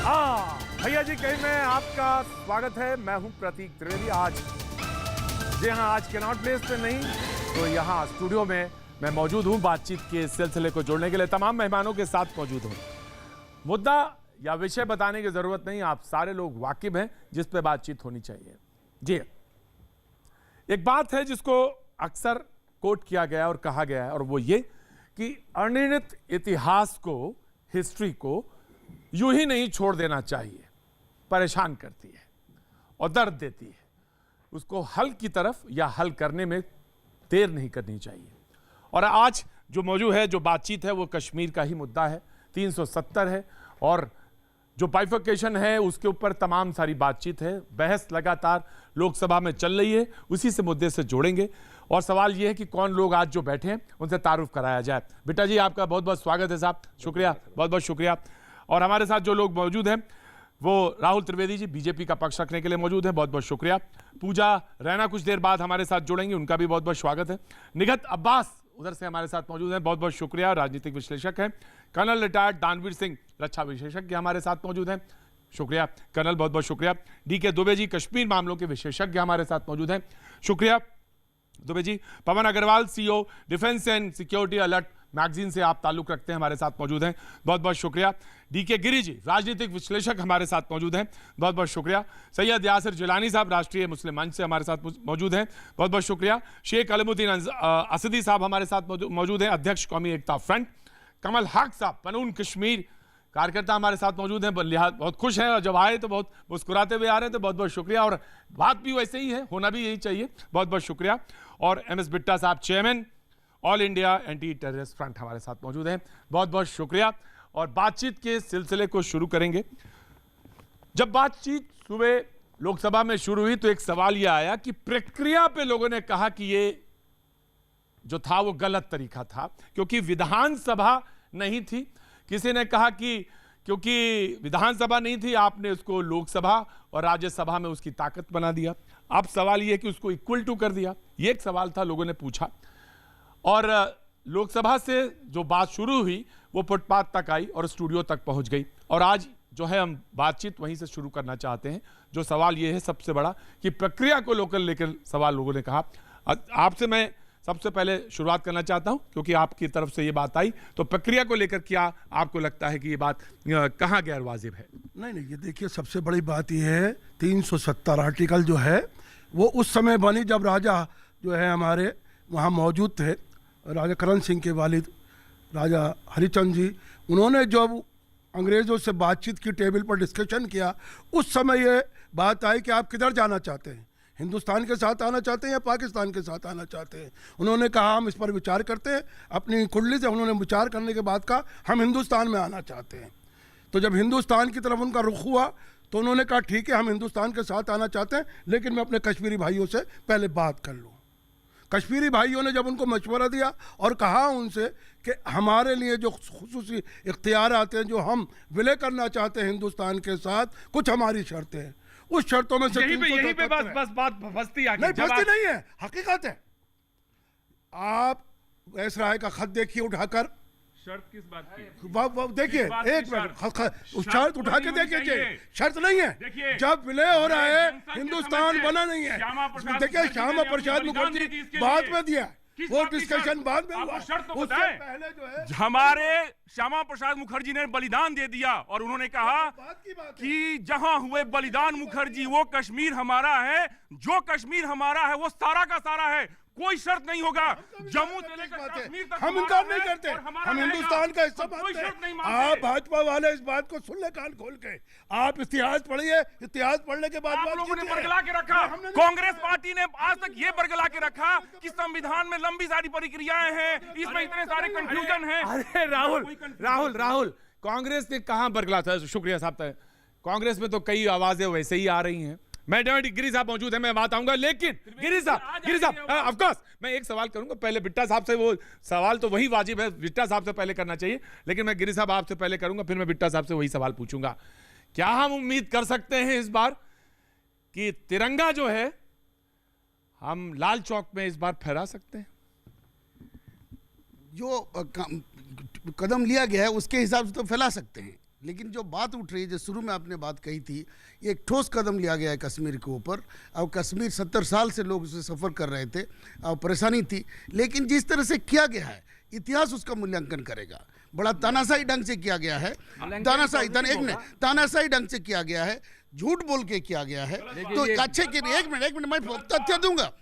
भैया जी कहीं में आपका स्वागत है। मैं हूं प्रतीक त्रिवेदी। आज जी हाँ, आज कैनॉट प्लेस पे नहीं तो यहाँ स्टूडियो में मैं मौजूद हूं बातचीत के सिलसिले को जोड़ने के लिए। तमाम मेहमानों के साथ मौजूद हूं। मुद्दा या विषय बताने की जरूरत नहीं, आप सारे लोग वाकिफ हैं जिस पे बातचीत होनी चाहिए। जी, एक बात है जिसको अक्सर कोट किया गया और कहा गया है, और वो ये कि अनिर्णित इतिहास को, हिस्ट्री को यूं ही नहीं छोड़ देना चाहिए। परेशान करती है और दर्द देती है। उसको हल की तरफ या हल करने में देर नहीं करनी चाहिए। और आज जो मौजूद है, जो बातचीत है, वो कश्मीर का ही मुद्दा है। 370 है और जो बाइफर्केशन है उसके ऊपर तमाम सारी बातचीत है। बहस लगातार लोकसभा में चल रही है, उसी से मुद्दे से जोड़ेंगे। और सवाल यह है कि कौन लोग आज जो बैठे हैं उनसे तारुफ कराया जाए। बेटा जी, आपका बहुत बहुत स्वागत है साहब, शुक्रिया, बहुत बहुत शुक्रिया। और हमारे साथ जो लोग मौजूद हैं वो राहुल त्रिवेदी जी, बीजेपी का पक्ष रखने के लिए मौजूद हैं, बहुत बहुत शुक्रिया। पूजा रैना कुछ देर बाद हमारे साथ जुड़ेंगे, उनका भी बहुत बहुत स्वागत है। निगत अब्बास उधर से हमारे साथ मौजूद हैं, बहुत बहुत शुक्रिया, राजनीतिक विश्लेषक हैं। कर्नल रिटायर्ड दानवीर सिंह, रक्षा विशेषज्ञ हमारे साथ मौजूद हैं, शुक्रिया कर्नल, बहुत बहुत शुक्रिया। डीके दुबे जी, कश्मीर मामलों के विशेषज्ञ हमारे साथ मौजूद हैं, शुक्रिया Dubey ji. Pawan Agarwal, CEO defence and security alert magazine से आप ताल्लुक रखते हैं, हमारे साथ मौजूद हैं, बहुत बहुत शुक्रिया। डीके गिरी जी, राजनीतिक विश्लेषक हमारे साथ मौजूद हैं, बहुत बहुत शुक्रिया। सैयद यासिर जिलानी साहब, राष्ट्रीय मुस्लिम मंच से हमारे साथ मौजूद हैं, बहुत बहुत शुक्रिया। शेख अलमुद्दीन असदी साहब हमारे साथ मौजूद हैं, अध्यक्ष कौमी एकता फ्रंट। कमल हक साहब, पनून कश्मीर कार्यकर्ता हमारे साथ मौजूद हैं, बहुत खुश हैं और जब आए तो बहुत मुस्कुराते हुए आ रहे हैं, तो बहुत बहुत शुक्रिया। और बात भी वैसे ही है, होना भी यही चाहिए, बहुत बहुत शुक्रिया। और MS बिट्टा साहब, chairman all India anti terrorist front हमारे साथ मौजूद हैं, बहुत बहुत शुक्रिया। और बातचीत के सिलसिले को शुरू करेंगे। जब बातचीत सुबह लोकसभा में शुरू हुई तो एक सवाल यह आया कि प्रक्रिया पे लोगों ने कहा कि ये जो था वो गलत तरीका था, क्योंकि विधानसभा नहीं थी। किसी ने कहा कि क्योंकि विधानसभा नहीं थी, आपने उसको लोकसभा और राज्यसभा में उसकी ताकत बना दिया। अब सवाल यह कि उसको इक्वल टू कर दिया, ये एक सवाल था, लोगों ने पूछा। और लोकसभा से जो बात शुरू हुई वो फुटपाथ तक आई और स्टूडियो तक पहुंच गई। और आज जो है हम बातचीत वहीं से शुरू करना चाहते हैं। जो सवाल ये है सबसे बड़ा कि प्रक्रिया को लेकर सवाल लोगों ने कहा। आपसे मैं सबसे पहले शुरुआत करना चाहता हूं, क्योंकि आपकी तरफ से ये बात आई, तो प्रक्रिया को लेकर क्या आपको लगता है कि ये बात कहाँ गैर वाजिब है? नहीं, ये देखिए, सबसे बड़ी बात ये है 370 आर्टिकल जो है वो उस समय बनी जब राजा जो है हमारे वहाँ मौजूद थे, राजा करण सिंह के वालिद राजा हरिचंद जी। उन्होंने जब अंग्रेज़ों से बातचीत की, टेबल पर डिस्कशन किया, उस समय ये बात आई कि आप किधर जाना चाहते हैं, हिंदुस्तान के साथ आना चाहते हैं या पाकिस्तान के साथ आना चाहते हैं। उन्होंने कहा हम इस पर विचार करते हैं। अपनी कुंडली से उन्होंने विचार करने के बाद कहा हम हिंदुस्तान में आना चाहते हैं। तो जब हिंदुस्तान की तरफ उनका रुख हुआ तो उन्होंने कहा ठीक है, हम हिंदुस्तान के साथ आना चाहते हैं, लेकिन मैं अपने कश्मीरी भाइयों से पहले बात कर लूँ। कश्मीरी भाइयों ने जब उनको मशवरा दिया और कहा उनसे कि हमारे लिए जो खुसूसी इख्तियार आते हैं, जो हम विलय करना चाहते हैं हिंदुस्तान के साथ, कुछ हमारी शर्तें हैं। उस शर्तों में से यही पे बस बात फंसती है। नहीं, फंसती नहीं है, हकीकत है। आप एस राय का खत देखिए उठाकर। शर्त किस बात की? देखिए, एक मिनट, शर्त उठा के देखिए। शर्त नहीं है, जब विलय हो रहा है, हिंदुस्तान बना नहीं है। देखिए, श्यामा प्रसाद मुखर्जी बाद में दिया, वो डिस्कशन बाद में हुआ। उससे पहले जो है हमारे श्यामा प्रसाद मुखर्जी ने बलिदान दे दिया और उन्होंने कहा कि जहां हुए बलिदान मुखर्जी, वो कश्मीर हमारा है। जो कश्मीर हमारा है वो सारा का सारा है, कोई शर्त नहीं होगा। जम्मू से लेकर कश्मीर तक हम इनकार नहीं करते, हम हिंदुस्तान का हिस्सा मानते हैं। आप भाजपा वाले इस बात को सुन ले कान खोल के। आप इतिहास पढ़िए, इतिहास पढ़ने के बाद आप लोगों ने बरगला के रखा। कांग्रेस पार्टी ने आज तक ये बरगला के रखा कि संविधान में लंबी सारी प्रक्रियाएं हैं, इसमें इतने सारे कंफ्यूजन हैं। अरे राहुल, कांग्रेस ने कहां बरगला था? शुक्रिया साहब, कांग्रेस में तो कई आवाजें वैसे ही आ रही हैं। मैडम गिरी साहब मौजूद है, मैं बात आऊंगा, लेकिन गिरी साहब ऑफ कोर्स मैं एक सवाल करूंगा पहले बिट्टा साहब से। वो सवाल तो वही वाजिब है, बिट्टा साहब से पहले करना चाहिए, लेकिन मैं गिरी साहब आपसे पहले करूंगा, फिर मैं बिट्टा साहब से वही सवाल पूछूंगा। क्या हम उम्मीद कर सकते हैं इस बार कि तिरंगा जो है हम लाल चौक में इस बार फहरा सकते हैं? जो कदम लिया गया है उसके हिसाब से तो फैला सकते हैं, लेकिन जो बात उठ रही है, जो शुरू में आपने बात कही थी, एक ठोस कदम लिया गया है कश्मीर के ऊपर। अब कश्मीर 70 साल से लोग उसे सफ़र कर रहे थे और परेशानी थी, लेकिन जिस तरह से किया गया है इतिहास उसका मूल्यांकन करेगा। बड़ा तानाशाही ढंग से किया गया है, तानाशाही ढंग से किया गया है, झूठ बोल के किया गया है। तो अच्छे के एक मिनट मैं तथ्य दूंगा।